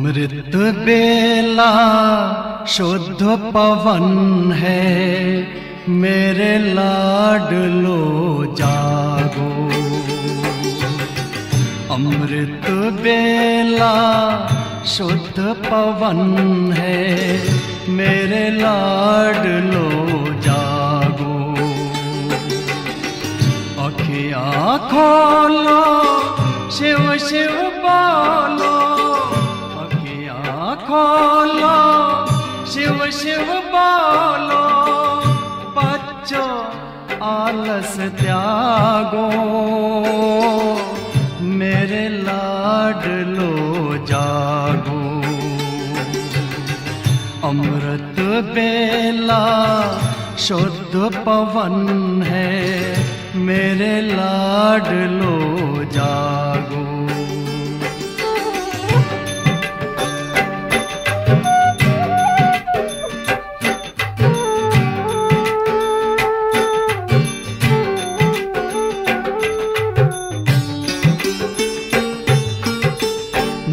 अमृत बेला शुद्ध पवन है, मेरे लाडलो जागो। अमृत बेला शुद्ध पवन है, मेरे लाडलो जागो। अखियाँ खोलो, शिव शिव बोलो, अखियाँ खोलो, शिव शिव बोलो। बच्चों आलस त्यागो, मेरे लाडलो जागो। अमृत बेला शुद्ध पवन है, मेरे लाडलो जागो।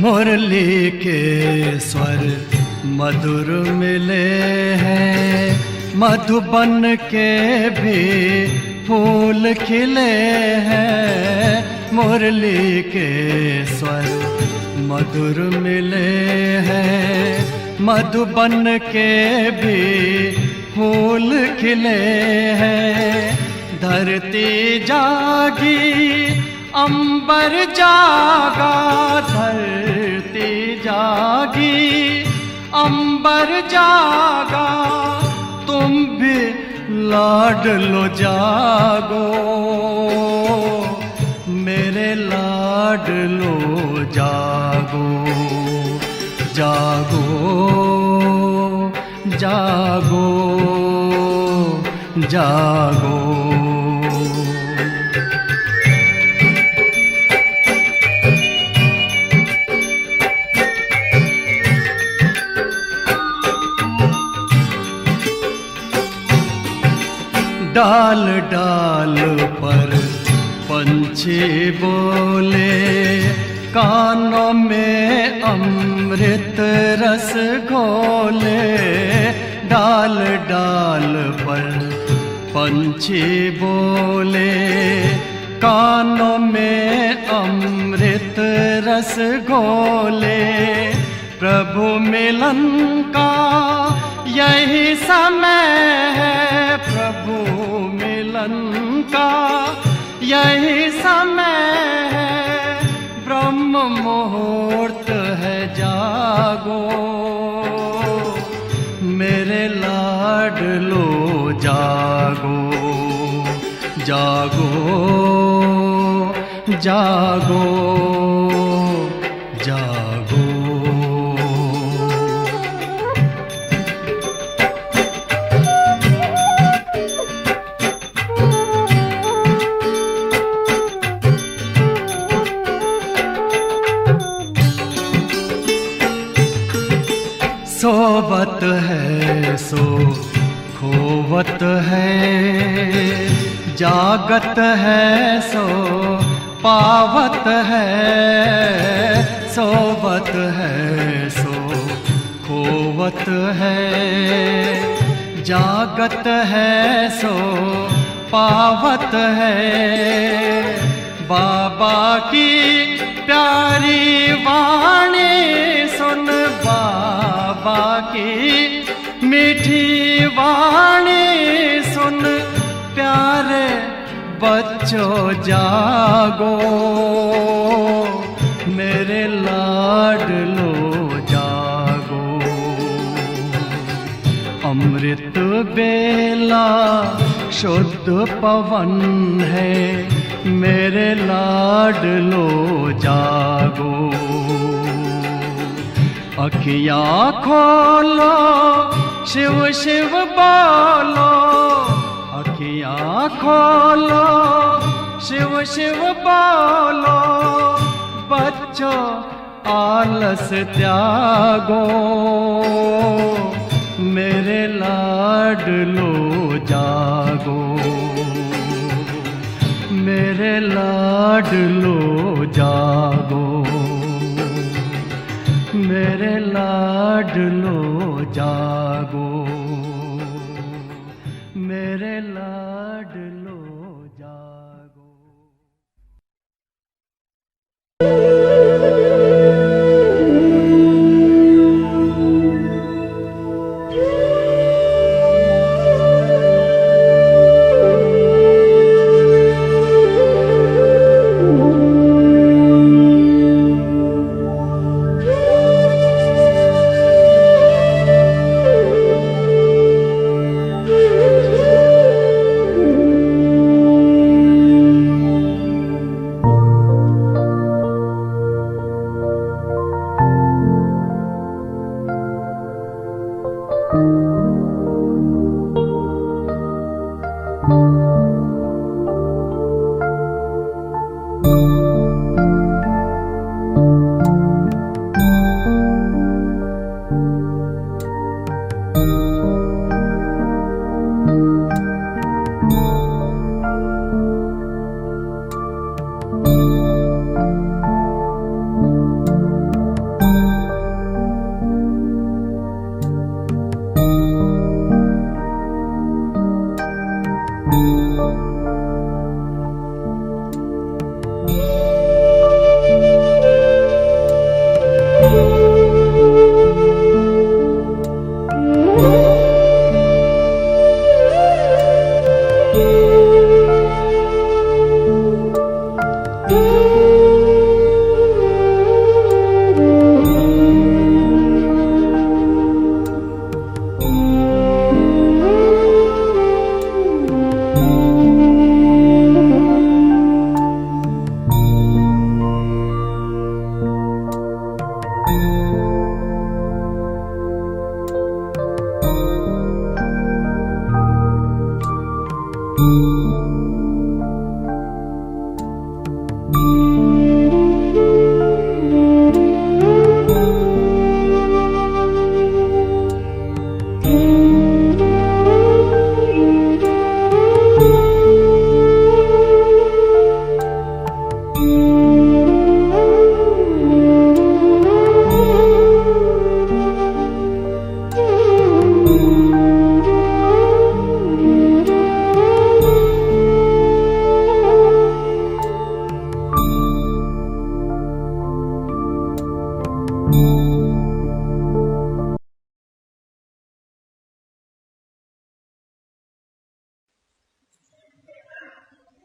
मुरली के स्वर मधुर मिले हैं, मधुबन के भी फूल खिले हैं। मुरली के स्वर मधुर मिले हैं, मधुबन के भी फूल खिले हैं। धरती जागी, अंबर जागा, धरती जागी, अंबर जागा। तुम भी लाडलो जागो, मेरे लाडलो जागो। जागो जागो जागो। डाल डाल पर पंछी बोले, कानों में अमृत रस घोले। डाल डाल पर पंछी बोले, कानों में अमृत रस घोले। प्रभु मिलन का यही समय है, प्रभु मिलन का यही समय है। ब्रह्म मुहूर्त है, जागो, मेरे लाडलो जागो। जागो जागो जागो। सोवत है सो खोवत है, जागत है सो पावत है। सोवत है सो खोवत है, जागत है सो पावत है। बाबा की प्यारी वाणी सुन, बाबा की मीठी वाणी सुन। प्यारे बच्चों जागो, मेरे लाडलो जागो। अमृत बेला शुद्ध पवन है, मेरे लाडलो जागो। अखियाँ खोलो, शिव शिव बोलो, अखियाँ खोलो, शिव शिव बोलो। बच्चों आलस त्यागो, मेरे लाडलो जागो। मेरे लाडलो जागो, मेरे लाडलो जागो, मेरे लाडलो जागो।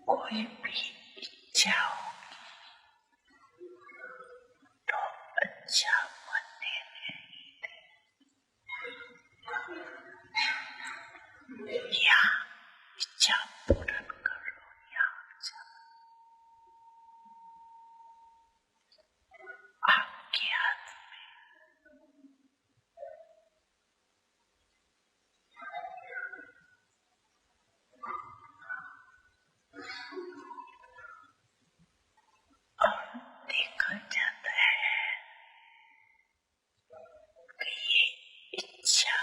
कोई भी इच्छा होगी तो अच्छा बनने नहीं, या इच्छा पूर्ण करो या आपके हाथ में। और देखा जाता है कि ये इच्छा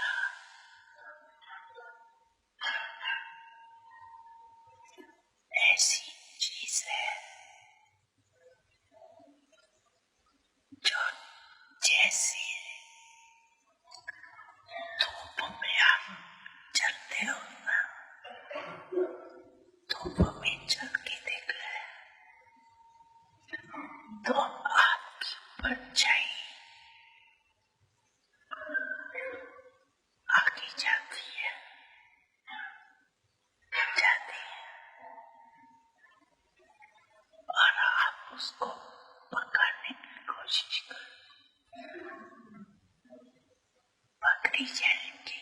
ऐसी चीज है जो जैसे धूप में आप चलते हो ना, धूप में चल के देख रहे तो आपकी परछाई आगे जाती है, और आप उसको पकड़ने की कोशिश करो, पकड़ी जाएंगी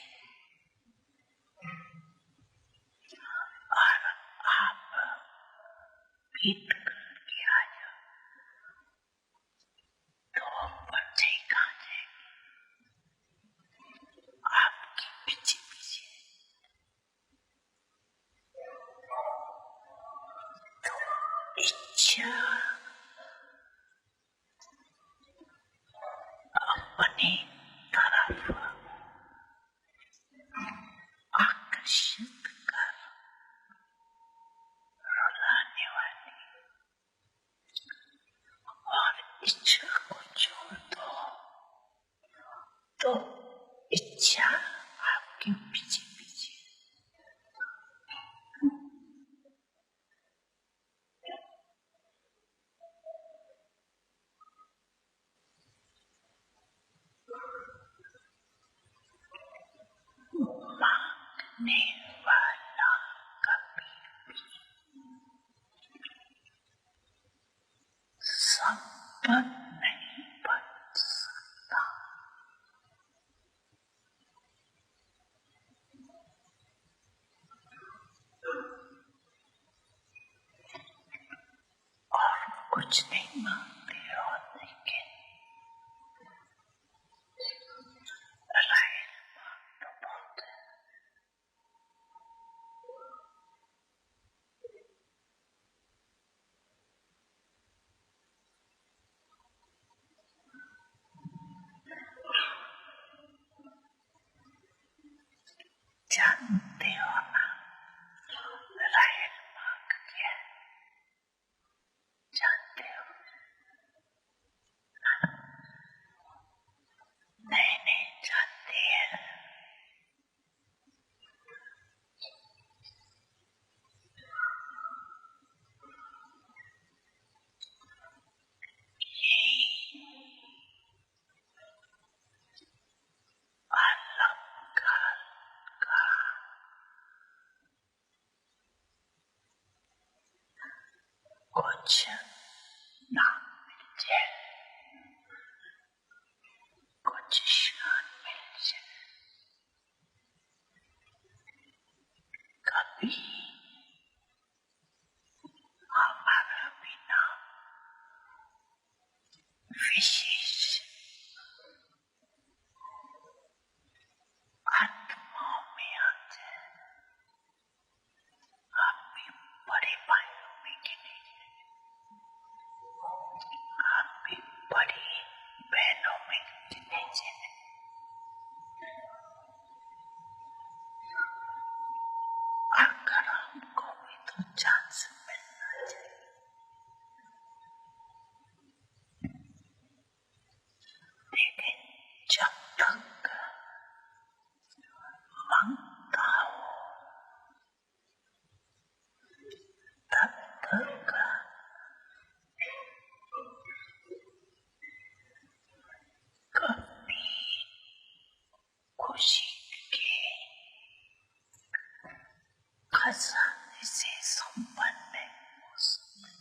और आप पीट करके आ जाओ तो परछाई कहाँ जाएगी, आपके पीछे पीछे। तो इच्छा अपने तरफ आकर्षित कर रुलाने वाली, और इच्छा को छोड़ दो तो पाने वाला कभी भी संपन्न नहीं बन सकता। और कुछ नहीं मांगते हो, लेकिन राइट मांग तो बहुत है। जानते हो ना राइट मांग क्या है? जानते हो? नहीं जानते हैं। अलंकार का कुछ नाम मिल जाए, कुछ शान मिल जाए, कभी हमारा भी नाम विशेष आत्माओं में आ जाए, आप भी बड़े भाइयों में गिने जाए, आप भी बड़ी बहनों में गिने जाए। अगर हमको भी तो चांस मिलना चाहिए, लेकिन जब तक मांगता हो तब तक कभी खुशी के खजाने से संपन्न नहीं हो सकते।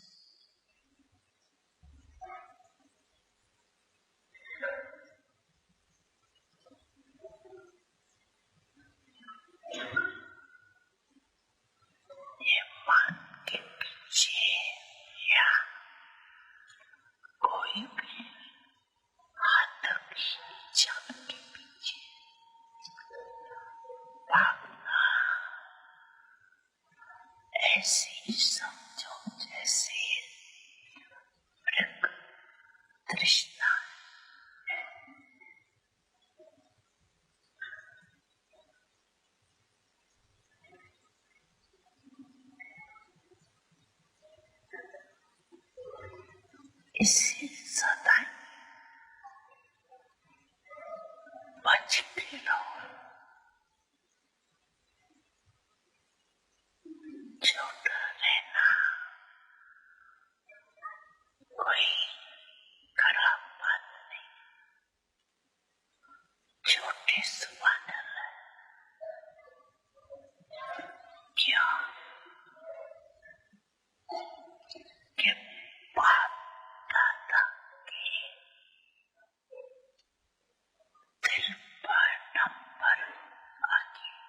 ये मान के पीछे या कोई भी हाथ की जान के पीछे भागना ऐसी समझो जैसे मृग तृष्णा। इससे सदा बच के रहो। छोटा रहना कोई खराब बात नहीं, छोटे सुवानल है। क्या कि बाप दादा के दिल पर नंबर आ गया।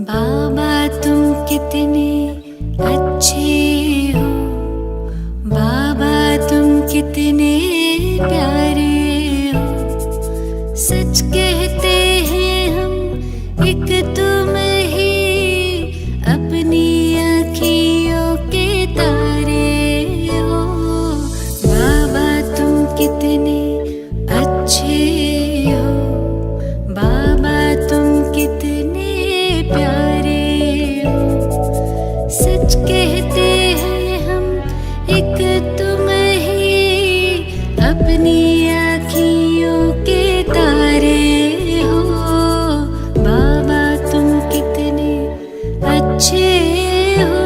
बाबा तुम कितने अच्छे हो, बाबा तुम कितने प्यारे हो। सच कहते हैं हम एक तुम ही अपनी आँखियों के तारे हो। बाबा तुम कितने अच्छे हो, बाबा तुम कितने प्यारे हो। सच कहते हैं हम एक तुम ही अपनी आँखियों के तारे हो। बाबा तुम कितने अच्छे हो।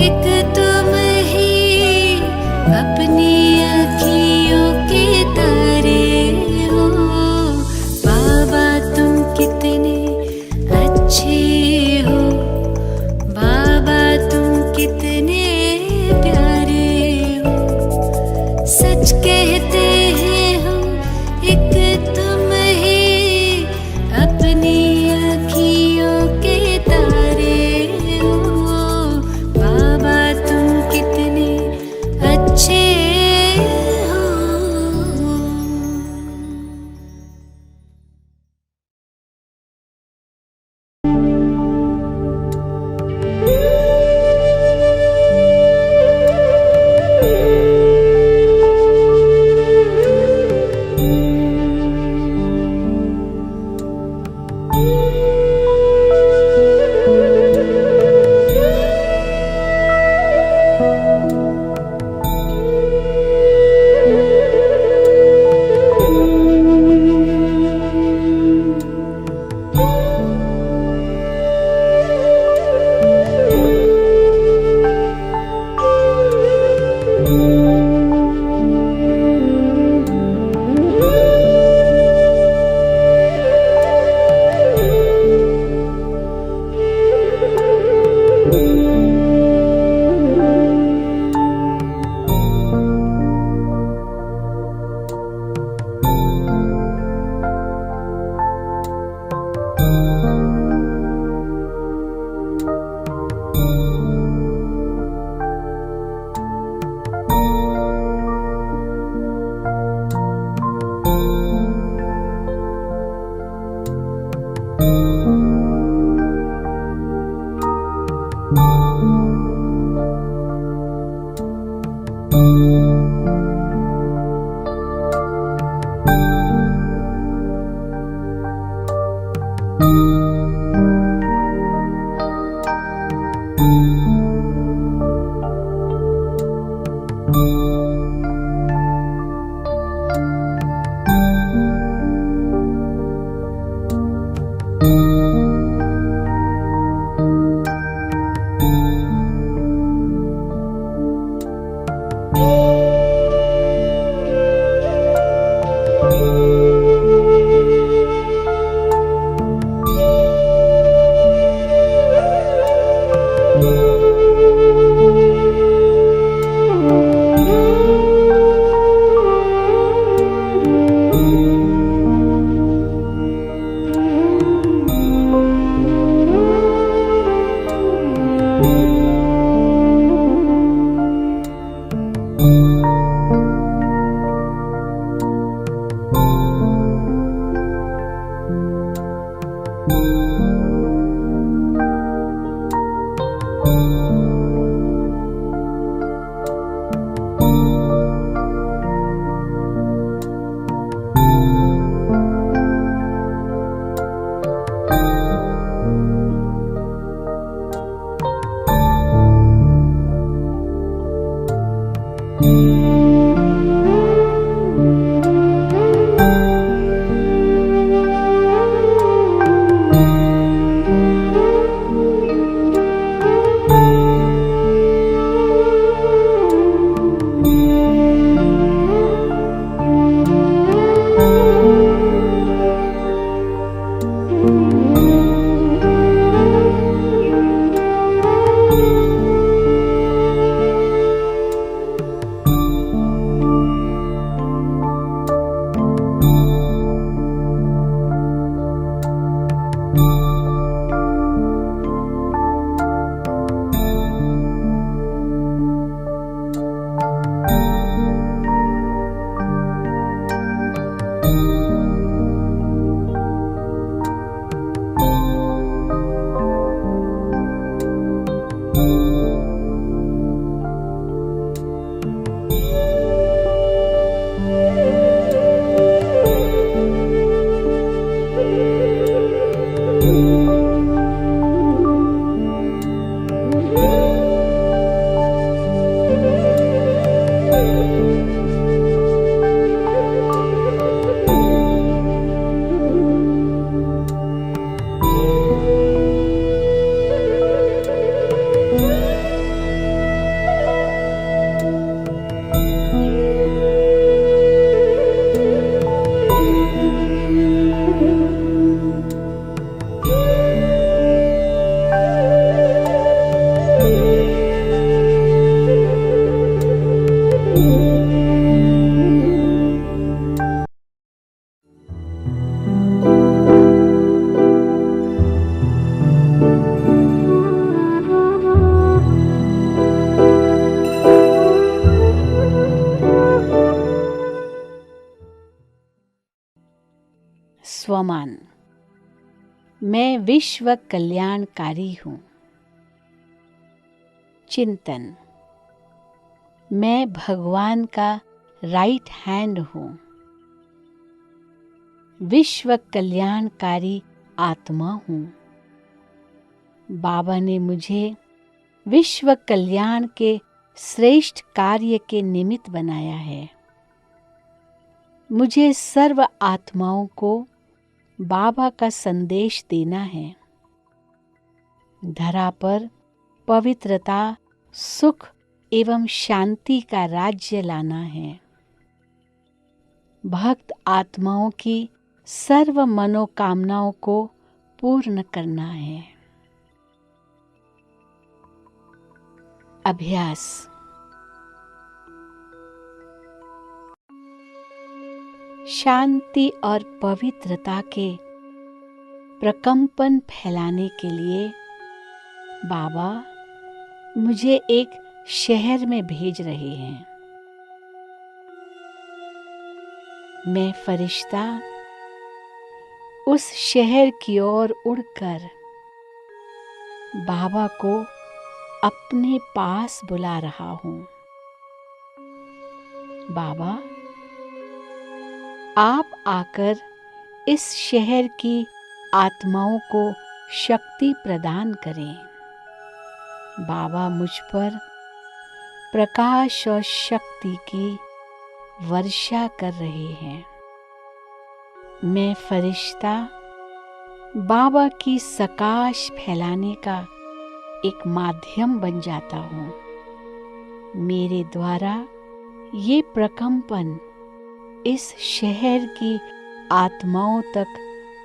एक तुम ही अपनी अखियों के तारे हो। बाबा तुम कितने अच्छे हो, बाबा तुम कितने प्यारे हो। सच कहते हैं हम, एक तुम ही अपनी अखियों के तारे हो। बाबा तुम स्वमान, मैं विश्व कल्याणकारी हूँ। चिंतन, मैं भगवान का राइट हैंड हूँ। विश्व कल्याणकारी आत्मा हूँ। बाबा ने मुझे विश्व कल्याण के श्रेष्ठ कार्य के निमित्त बनाया है। मुझे सर्व आत्माओं को बाबा का संदेश देना है। धरा पर पवित्रता, सुख एवं शांति का राज्य लाना है। भक्त आत्माओं की सर्व मनोकामनाओं को पूर्ण करना है। अभ्यास। शांति और पवित्रता के प्रकंपन फैलाने के लिए बाबा मुझे एक शहर में भेज रहे हैं। मैं फरिश्ता उस शहर की ओर उड़कर बाबा को अपने पास बुला रहा हूँ। बाबा, आप आकर इस शहर की आत्माओं को शक्ति प्रदान करें। बाबा मुझ पर प्रकाश और शक्ति की वर्षा कर रहे हैं। मैं फरिश्ता बाबा की सकाश फैलाने का एक माध्यम बन जाता हूँ। मेरे द्वारा ये प्रकंपन इस शहर की आत्माओं तक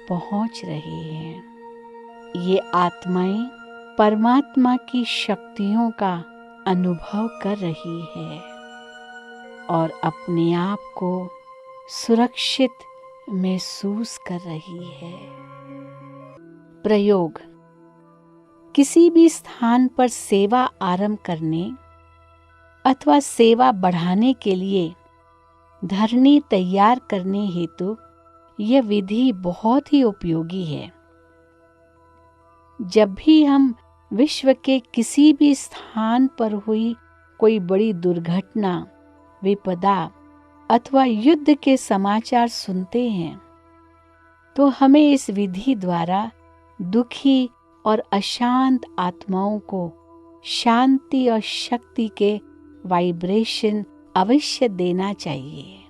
पहुँच रहे हैं। ये आत्माएं परमात्मा की शक्तियों का अनुभव कर रही है और अपने आप को सुरक्षित महसूस कर रही है। प्रयोग। किसी भी स्थान पर सेवा आरंभ करने अथवा सेवा बढ़ाने के लिए धरनी तैयार करने हेतु यह विधि बहुत ही उपयोगी है। जब भी हम विश्व के किसी भी स्थान पर हुई कोई बड़ी दुर्घटना, विपदा अथवा युद्ध के समाचार सुनते हैं, तो हमें इस विधि द्वारा दुखी और अशांत आत्माओं को शांति और शक्ति के वाइब्रेशन अवश्य देना चाहिए।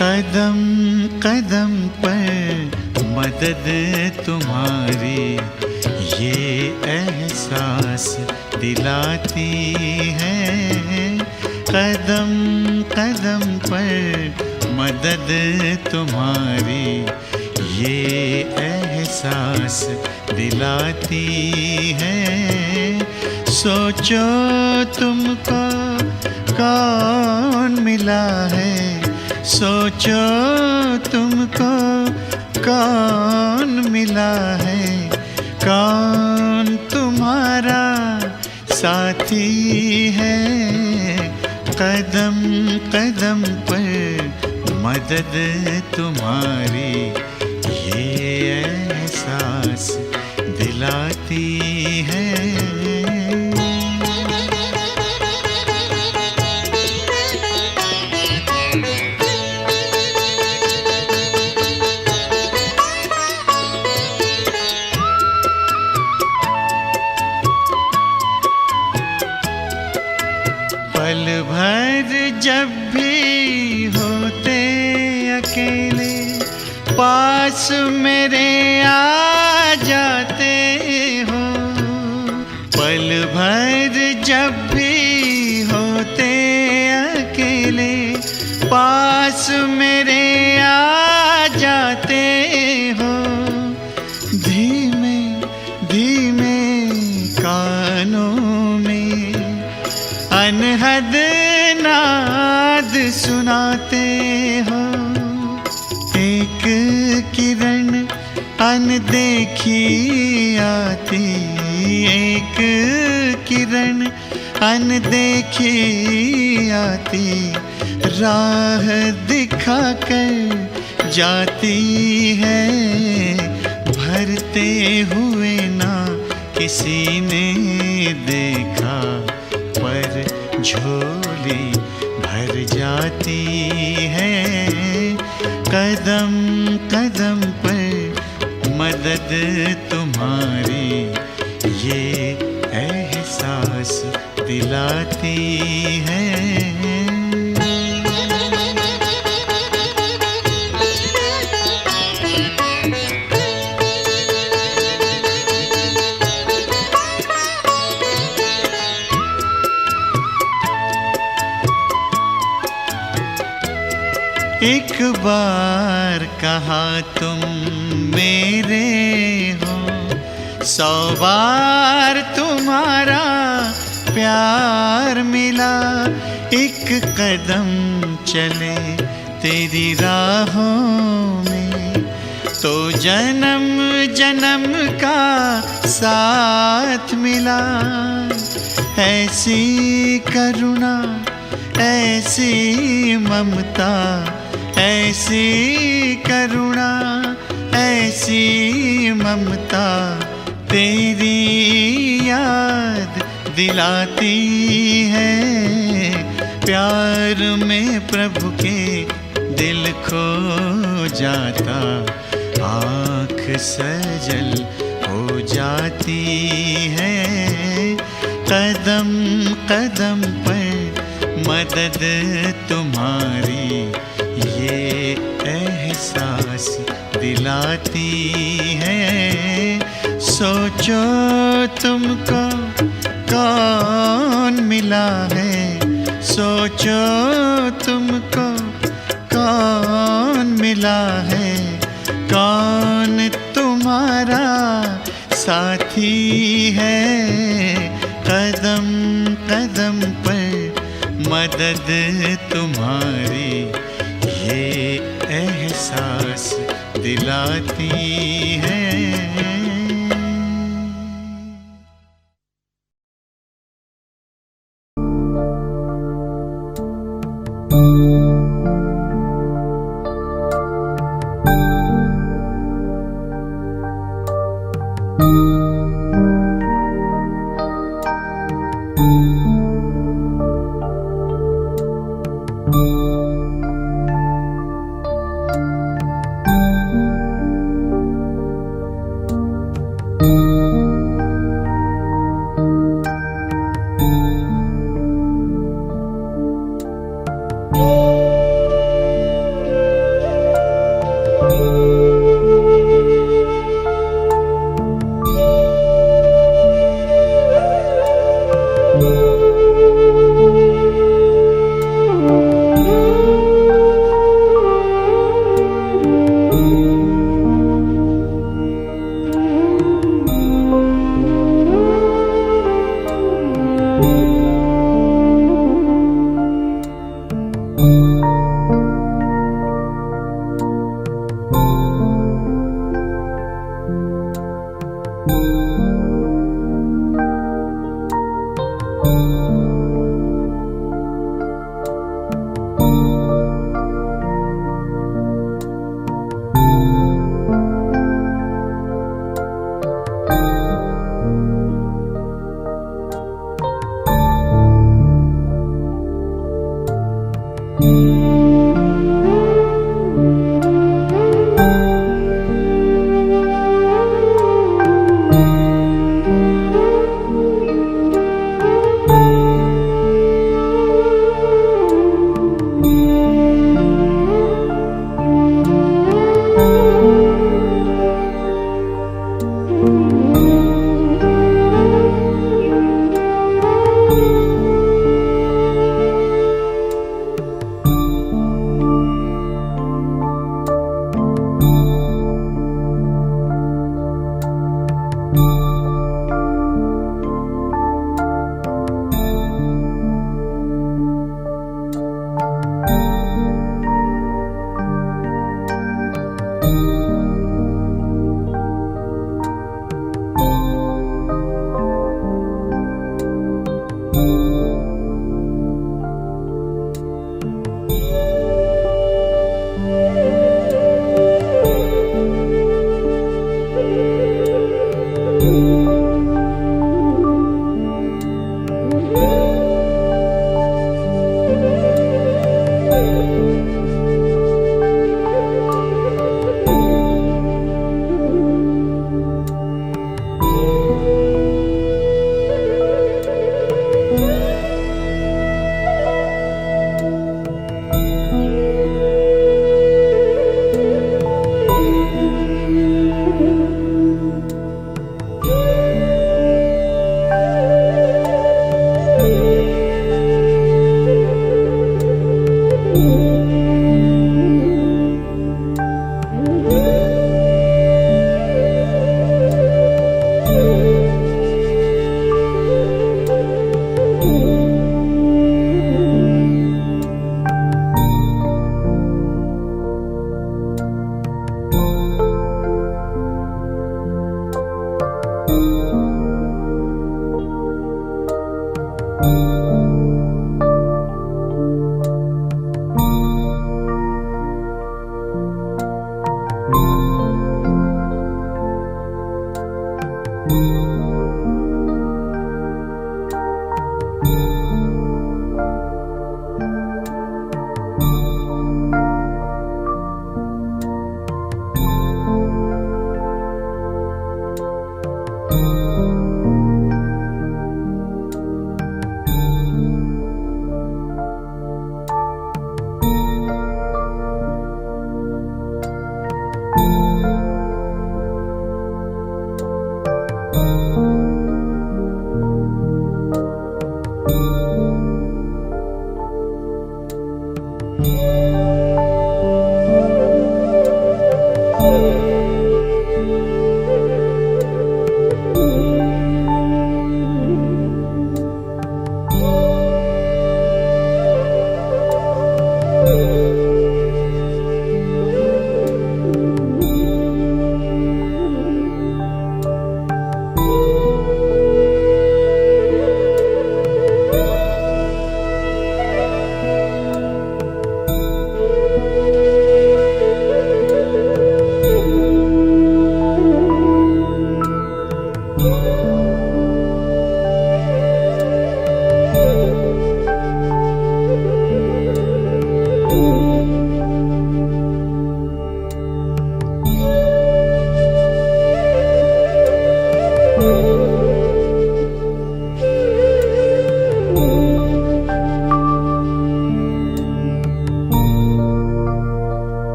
कदम कदम पर मदद तुम्हारी ये एहसास दिलाती है। कदम कदम पर मदद तुम्हारी ये एहसास दिलाती है। सोचो तुमको कौन मिला है, सोचो तुमको कौन मिला है, कौन तुम्हारा साथी है। कदम कदम पर मदद तुम्हारी ये एहसास दिलाती है। पल भर जब भी होते अकेले पास मेरे आ जाते हो। पल भर जब भी होते अकेले पास मेरे आ जाते हो। धीमे धीमे कानों में अनहद नाद सुनाते हो। एक किरण अनदेखी आती, एक किरण अनदेखी आती, राह दिखाकर जाती है। भरते हुए ना किसी ने देखा पर झोली भर जाती है। कदम कदम पर मदद तुम्हारी ये एहसास दिलाती है। एक बार कहा तुम मेरे हो, 100 बार तुम्हारा प्यार मिला। एक कदम चले तेरी राहों में तो जन्म जन्म का साथ मिला। ऐसी करुणा ऐसी ममता, ऐसी करुणा ऐसी ममता तेरी याद दिलाती है। प्यार में प्रभु के दिल खो जाता, आँख सजल हो जाती है। कदम कदम पर मदद तुम्हारी ये एहसास दिलाती है। सोचो तुमको कौन मिला है, सोचो तुमको कौन मिला है, कौन तुम्हारा साथी है। कदम कदम पर मदद तुम्हारी ये एहसास दिलाती है।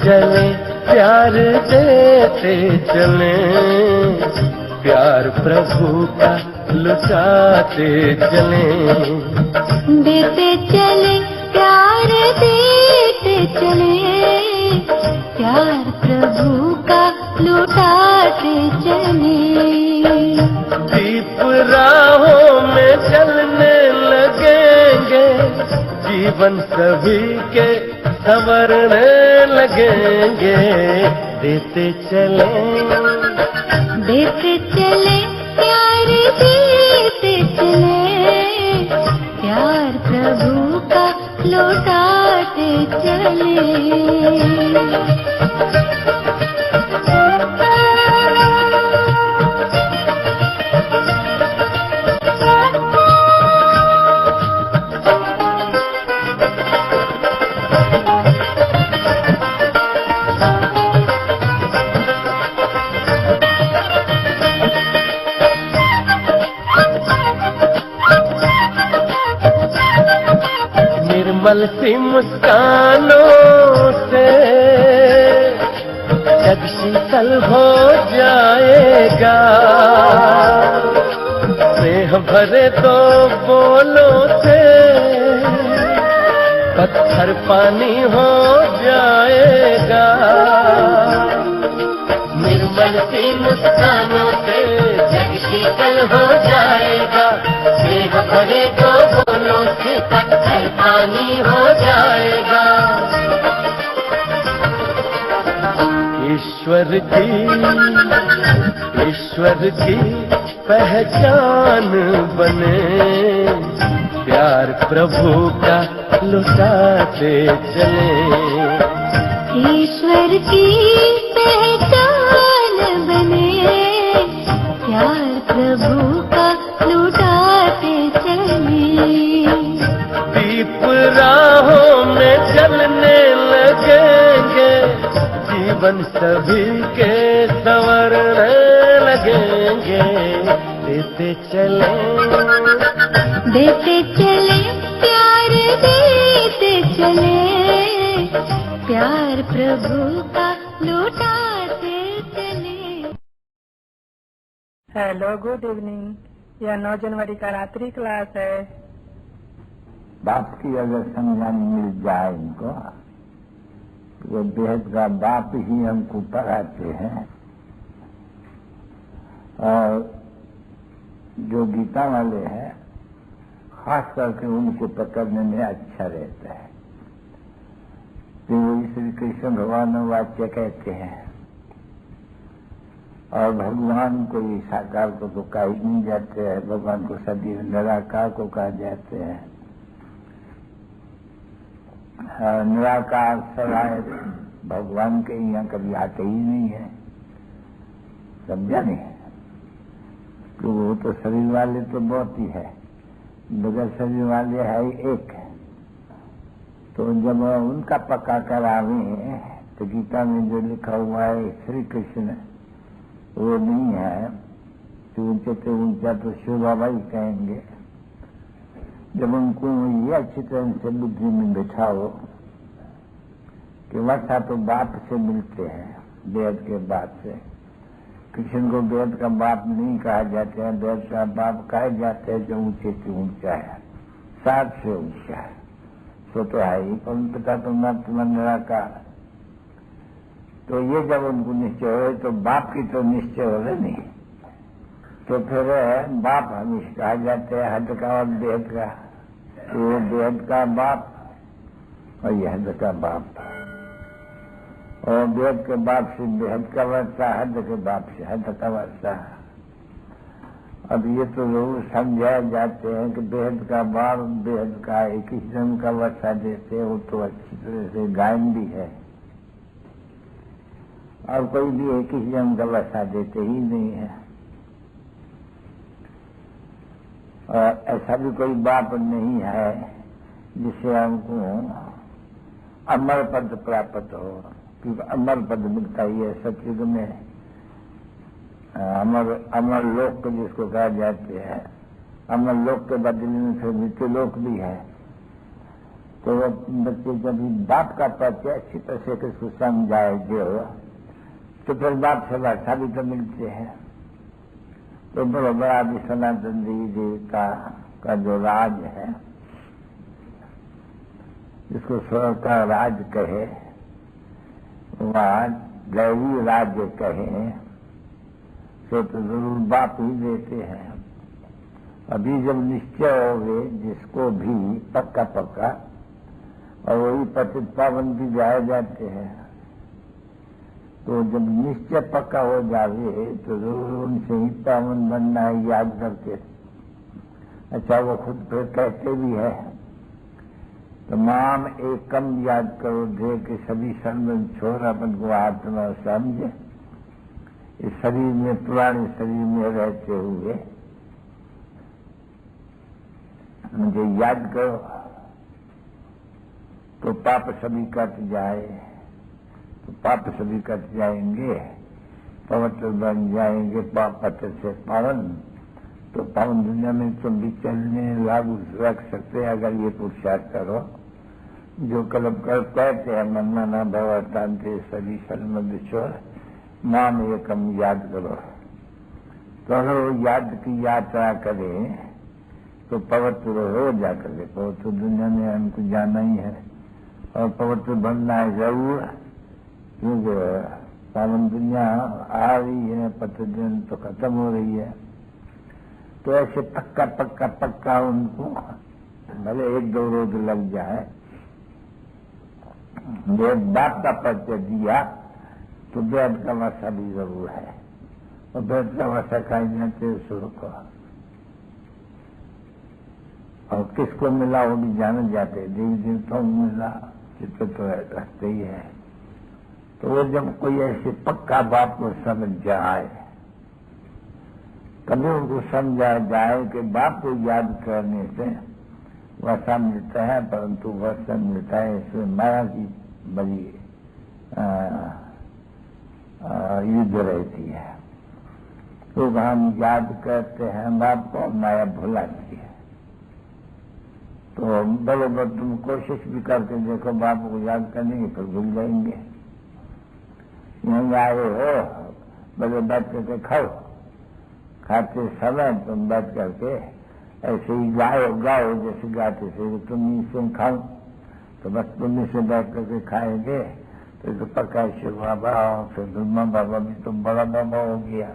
चले प्यार देते चले, प्यार प्रभु का लुटाते चले। देते चले प्यार देते चले, प्यार प्रभु का लुटाते चले। दीप राहों में जलने लगेंगे, जीवन सभी के संवरने लगेंगे। देते चले प्यार देते चले, प्यार प्रभु का लौटाते चले। निर्मल सी मुस्कानों से जग शीतल हो जाएगा, स्नेह भरे तो बोलों से पत्थर पानी हो जाएगा। निर्मल सी मुस्कानों से जग हो जाएगा, स्नेह भरे दो बोलों से पत्थर पानी हो जाएगा। ईश्वर की पहचान बने, प्यार प्रभु का लुटाते चले। ईश्वर की पहचान बने, प्यार प्रभु का लुटाते चले। दीप राहों में जलने लगेंगे, जीवन सभी के संवरने लगेंगे। देते चले प्यार देते चले, प्यार प्रभु का लुटाते चले। Hello, good evening. यह 9 जनवरी का रात्रि क्लास है। बाप की अगर समझानी मिल जाए इनको, वो बेहद का बाप ही हमको पढ़ाते हैं। और जो गीता वाले हैं खास करके उनको पकड़ने में अच्छा रहता है। तो वो श्री कृष्ण भगवान वाक्य कहते हैं, और भगवान को ये साकार को तो कहा ही नहीं जाते हैं, भगवान को सदैव निराकार को कहा जाते हैं। निराकार सराय भगवान के यहाँ कभी आते ही नहीं है, समझा नहीं? तो वो तो शरीर वाले तो बहुत ही है, बगैर शरीर वाले है एक। तो जब उनका पक्का करावे तो गीता में जो लिखा हुआ है श्री कृष्ण वो नहीं है, तो ऊंचे से ऊंचा तो शिव बाबा ही कहेंगे। जब उनको ये अच्छी तरह से बुद्धि में बिठाओ कि वर्षा तो बाप से मिलते हैं, वेद के बाप से। कृष्ण को वेद का बाप नहीं कहा जाता है, वेद का बाप कहा जाता है जो ऊंचे से ऊंचा है, सात से ऊंचा है। तो है ही परम पिता तो महत्व निराकार। तो ये जब उनको निश्चय हो तो बाप की तो निश्चय हो रहे नहीं, तो फिर बाप हमेशा कहा जाते हैं हद का और बेहद का। वो बेहद का बाप और ये हद का बाप, और बेहद के बाप से बेहद का वर्षा, हद के बाप से हद का वर्षा। अब ये तो लोग समझाए जाते हैं कि बेहद का बाप बेहद का एक ही जन्म का वर्षा देते हैं, वो तो अच्छी तरह से गायन भी है। और कोई भी एक ही जन्म का वर्षा देते ही नहीं है। और ऐसा भी कोई बाप नहीं है जिससे हमको अमर पद प्राप्त हो, क्योंकि अमर पद मिलता ही है सतयुग में। अमर लोक जिसको कहा जाते हैं, अमर लोक के बदले में फिर मृत्यु लोक भी है। तो बच्चे जब बाप का परिचय अच्छी तरह से किसको समझाए जो, तो फिर बाप से वर्षा भी तो मिलते हैं। तो बड़ा भी सनातन देवता का जो राज है, जिसको स्वर्ग का राज कहे, वह दैवी राज्य कहे, तो जरूर बाप ही देते हैं। अभी जब निश्चय हो गए जिसको भी पक्का पक्का, और वही पतित पावन भी जाए जाते हैं, तो जब निश्चय पक्का हो जावे तो जरूर उनसे ही पावन बनना है याद करके। अच्छा, वो खुद फिर कहते भी है, तमाम एकम याद करो दे के सभी संबंध छोड़ अपन को आत्मा समझे। इस शरीर में, पुराने शरीर में रहते हुए मुझे याद करो, तो पाप सभी कट जाए। तो पाप सभी कट जाएंगे, पवित्र बन जाएंगे, पाप से पावन। तो पावन दुनिया में तुम भी चलने लागू रख सकते अगर ये पुरुषार्थ करो। जो कलब कर कहते हैं मन्ना ना भवतांते सभी सन्मद छोड़, नाम एकम याद करो। तो अगर वो याद की यात्रा करें तो पवित्र हो जाकर के, पवित्र दुनिया में हमको जाना ही है और पवित्र बनना है जरूर, क्योंकि पावन दुनिया आ रही है, पतित दिन तो खत्म हो रही है। तो ऐसे पक्का पक्का पक्का उनको भले 1-2 रोज लग जाए, जब बाप का परिचय दिया तो बैठ का वसा भी जरूर है, और बैठ का वसा खाई जाते शुरू को, और किसको मिला वो भी जाने जाते, देवी देवताओं को मिला, चित्र तो रहते ही है। तो वो जब कोई ऐसे पक्का बाप को समझ जाए, कभी उनको समझा जाए कि बाप को याद करने से वसा मिलता है, परंतु वसा मिलता है इसमें माया की बड़ी युद्ध रहती है। तो हम याद करते हैं बाप को, माया भुलाती है। तो बराबर तुम कोशिश भी करके देखो बाप को याद करने की, फिर भूल जाएंगे। यहाँ आए हो, बड़े बैठ करके खाओ, खाते समय तुम बैठ करके ऐसे ही गाओ जैसे गाते थे, तुम इसे खाओ, तो बस तुम इसे बैठ करके खाएंगे तो पक्का शिव बाबा, फिर दुर्मा बाबा भी तो बड़ा बाबा हो गया,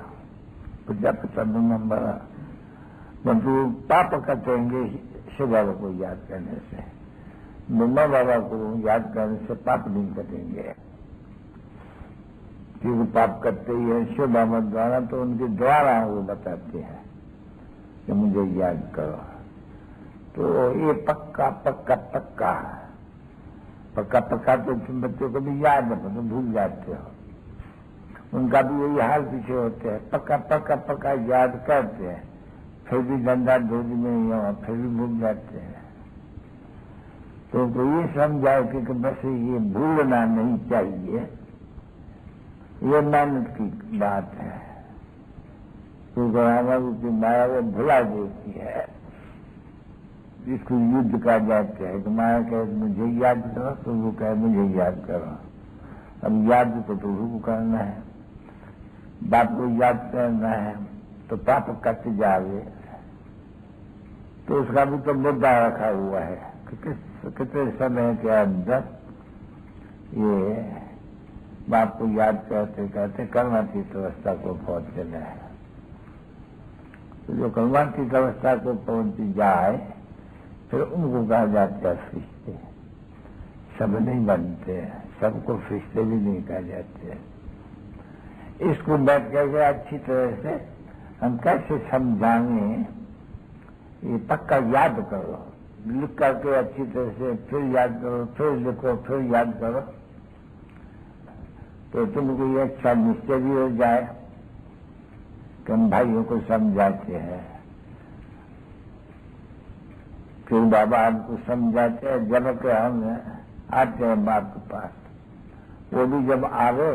पूजा पता दुर्मा बड़ा, परंतु पाप कटेंगे शिव बाबा को याद करने से, दुर्मा बाबा को याद करने से पाप नहीं कटेंगे, क्योंकि पाप करते ही है शिव बाबा द्वारा, तो उनके द्वारा वो बताते हैं कि मुझे याद करो। तो ये पक्का पक्का पक्का पक्का पक्का तो तुम बच्चों को भी याद है, तो भूल जाते हो, उनका भी यही हाल पीछे होते हैं, पक्का पक्का पक्का याद करते हैं, फिर भी गंदा धूल में या फिर भी भूल जाते हैं। तो ये समझाए कि बस ये भूलना नहीं चाहिए, ये मेहनत की बात है, क्योंकि माया वो भुला देती है, जिसको युद्ध कहा जाता है। तो माया कहे मुझे याद करो, तो वो कहे मुझे याद करो। अब याद तो प्रभु को करना है, बाप को याद करना है, तो पाप कट जावे, तो उसका भी तो मुद्दा रखा हुआ है कि कितने समय के अंदर ये बाप को याद करते करते कर्मातीत अवस्था को पहुंचना है। तो जो कर्मातीत अवस्था को पहुंच जाए फिर उनको कहा जाता है फरिश्ते। सब नहीं बनते हैं, सबको फरिश्ते भी नहीं कहा जाते हैं। इसको बैठ करके अच्छी तरह से हम कैसे समझाएंगे, ये पक्का याद करो, लिख करके अच्छी तरह से फिर याद करो, फिर लिखो, फिर याद करो, तो तुमको ये अच्छा निश्चय भी हो जाए कि हम भाइयों को समझाते हैं। फिर बाबा हमको समझाते हैं, जब के हम आते हैं बाप के पास, वो भी जब आवे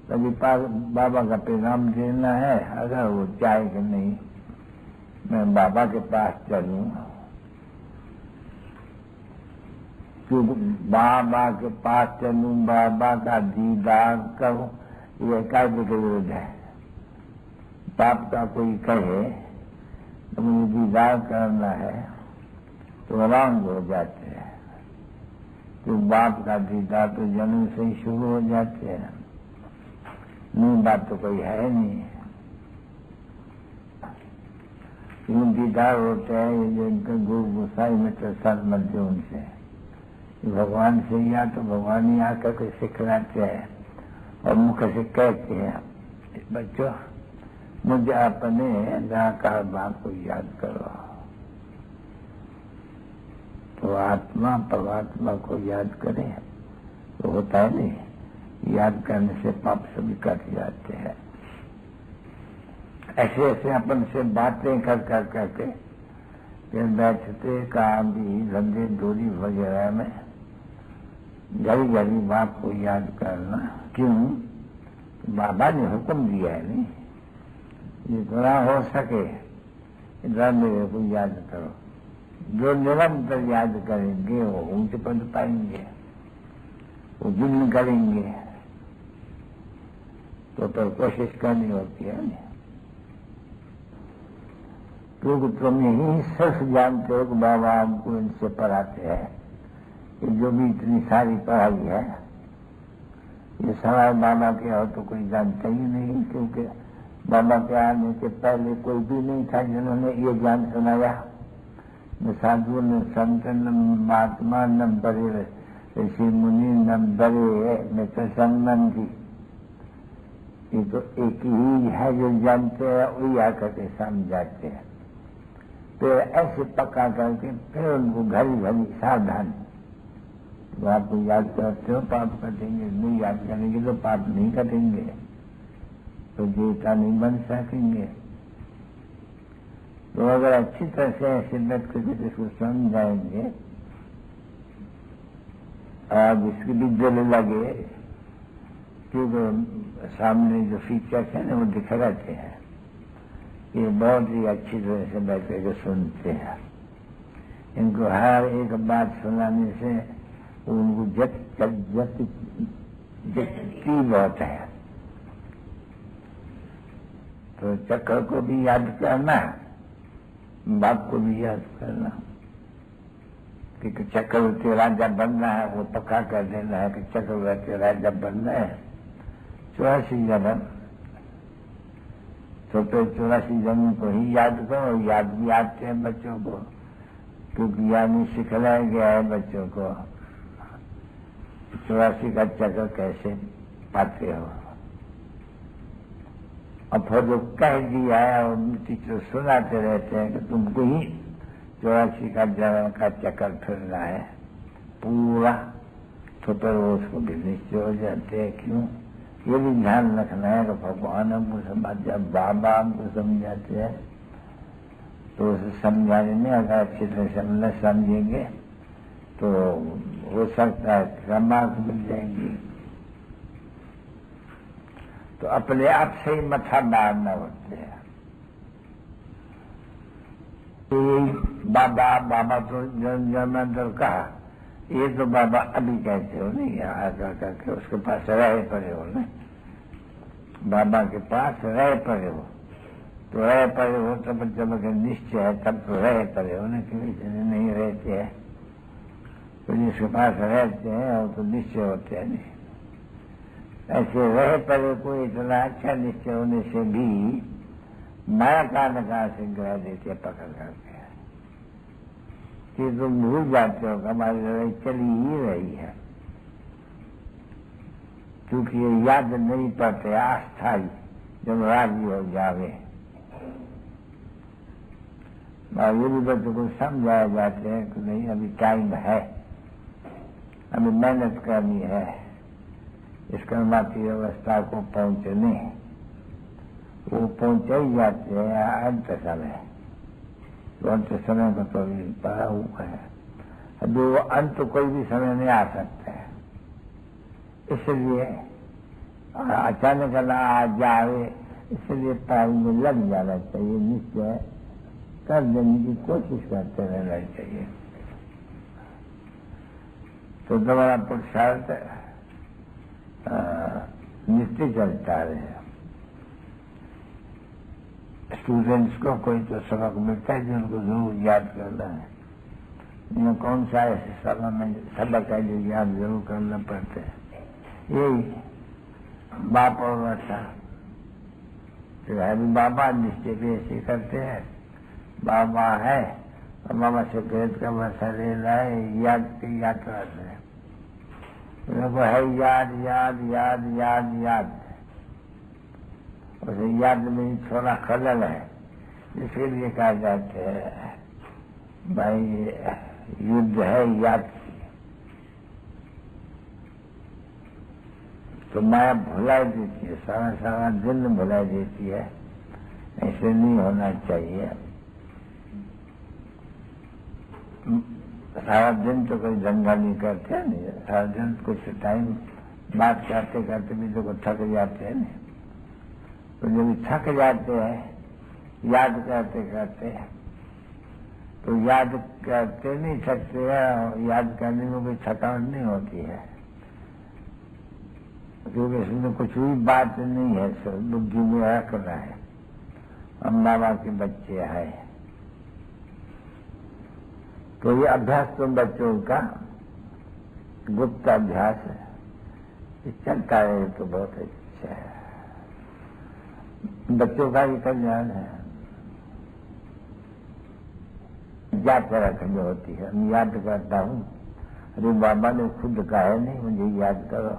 तभी बाबा का पैगाम देना है। अगर वो चाहे कि नहीं मैं बाबा के पास चलूं, क्योंकि बाबा के पास चलूं, बाबा का दीदार करूं, ये कायदे के विरुद्ध है। बाप का कोई कहे तो मुझे दीदार करना है तो रंग हो जाते हैं, तो बाप का दीदार तो जन्म से ही शुरू हो जाते हैं। नहीं, बात तो कोई है नहीं, यूं दीदार होते हैं ये जो इनके गुरु गोसाई में तो सर मिलते उनसे, भगवान से या तो भगवान ही आकर के सिखलाते हैं और मुख से कहते हैं, बच्चों मुझे अपने निराकार बाप को याद करो। तो आत्मा परमात्मा को याद करें तो होता है नहीं, याद करने से पाप सभी कट जाते हैं। ऐसे ऐसे अपन से बातें कर करके फिर बैठते काम भी धंधे दूरी वगैरह में घड़ी घड़ी बाप को याद करना। क्यों? बाबा ने हुक्म दिया है नहीं, जितना हो सके इतना मेरे को याद करो। जो निरंतर याद करेंगे वो ऊंचे पद पाएंगे, वो जुल्म करेंगे तो फिर कोशिश करनी होती है नहीं, क्योंकि तुम यही सिर्फ जानते हो कि बाबा हमको इनसे पढ़ाते हैं। कि जो भी इतनी सारी पढ़ाई है ये सवाल बाबा के हो तो कोई जानता ही नहीं, क्योंकि बाबा के आने के पहले कोई भी नहीं था जिन्होंने ये ज्ञान सुनाया, न साधु न संत न महात्मा न बड़े ऋषि मुनि न बड़े मित्र संबंधी। ये तो एक ही है जो जानते हैं, वही आकर के समझाते हैं। फिर ऐसे पक्का करके फिर उनको घड़ी घड़ी सावधान, तो आप याद करते हो पाप कटेंगे, नहीं याद करेंगे तो पाप नहीं कटेंगे, तो देवता नहीं बन सकेंगे। तो अगर अच्छी तरह से ऐसे बैठ करके इसको समझाएंगे और जिसकी भी दिल लगे, क्योंकि सामने जो फीचर्स है ना वो दिख रहते हैं, ये बहुत ही अच्छी तरह से बैठ करके सुनते हैं। इनको हर एक बात सुनाने से उनको जगती बहुत है। तो चक्र को भी याद करना, बाप को भी याद करना, क्योंकि चक्रवर्ती राजा बनना है, वो पक्का कर देना है कि चक्रवर्ती राजा बनना है। 84 जन्म, तो 84 जन्म को ही याद करो। याद भी आते हैं बच्चों को, क्योंकि याद नहीं सिखलाया गया है बच्चों को 84 का चक्र कैसे पाते हो। और फिर जो कह दिया है और टीचर सुनाते रहते हैं कि तुमको ही 84 का जन्म का चक्कर फिरना है पूरा, तो फिर वो उसको भी निश्चय हो जाते हैं। क्यों? ये भी ध्यान रखना है कि भगवान हमको समझा, बाबा हमको समझाते हैं, तो उसे समझाने में अगर अच्छी तरह से हम न समझेंगे तो हो सकता है क्रमांक मिल जाएंगी, तो अपने आप से ही मथा मारना होते हैं। तो बाबा बाबा तो जन्मांतर कहा, ये तो बाबा अभी कहते हो नहीं, आकर करके उसके पास रहे पड़े हो ना, बाबा के पास रहे पड़े हो, तो रहे पड़े हो तब जब अगर निश्चय है तब तो रहे पड़े हो ना, किसी नहीं रहते हैं तो जिसके पास रहते हैं वो तो निश्चय होते हैं नहीं। ऐसे रहे पड़े को इतना अच्छा निश्चय होने से भी माया का नकार से ग्रह देते पकड़ करके कि तुम भूल जाते हो कि हमारी लड़ाई चली ही रही है, क्योंकि ये याद नहीं पड़ते अस्थायी, जब राजी हो जावे। ये भी बच्चों को समझाया जाते हैं कि नहीं अभी टाइम है, अभी मेहनत करनी है इस कर्माती अवस्था को पहुंचने। वो पहुंच ही जाते हैं अंत समय, तो अंत समय को तो अभी पड़ा हुआ है, अभी वो अंत कोई भी समय नहीं आ सकता है। इसलिए अचानक ना आ जाए, इसलिए टाइम में लग जाना चाहिए, निश्चय कर देने की कोशिश करते रहना चाहिए। तो तुम्हारा पुरुषार्थ निश्चित चलता रहे। स्टूडेंट्स को कोई तो सबक मिलता है जिनको जरूर याद करना है, इन्हें कौन सा ऐसे सबक है जो याद जरूर करना पड़ता है। यही बाप और बच्चा तो है भी बाबा, निश्चय भी ऐसे करते हैं, बाबा है और बाबा से भेद का वर्षा ले रहा है, याद की यात्रा से उनको है याद याद याद याद याद, उसे याद में थोड़ा खलल है, इसके लिए कहा जाते हैं भाई युद्ध है याद की। तो माया भुलाई देती है, सारा सारा दिन भुलाई देती है, ऐसे नहीं होना चाहिए। सारा दिन तो कोई दंगा नहीं करते नहीं, सारा दिन कुछ टाइम बात करते करते भी तो थक जाते हैं नहीं, तो जब थक जाते हैं याद करते करते, तो याद करते नहीं सकते हैं, याद करने में कोई थकान नहीं होती है, क्योंकि इसमें कुछ भी बात नहीं है, सब बुद्धि में रख रहा है। हम बाबा के बच्चे हैं, तो ये अभ्यास तो बच्चों का गुप्त अभ्यास है, ये चलता है तो बहुत अच्छा है। बच्चों का भी कल्याण है। याद रखनी होती है। मैं याद करता हूँ, अरे बाबा ने खुद कहा नहीं मुझे याद करो,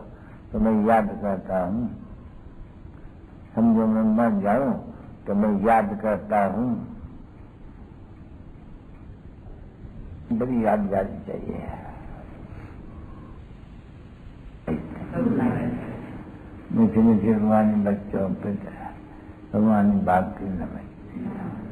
तो मैं याद करता हूँ। समझो मैं मर जाऊं तो मैं याद करता हूँ। बड़ी यादगारी चाहिए। मीठे मीठे भगवानी बच्चों पे भगवानी बाप की नमस्ते।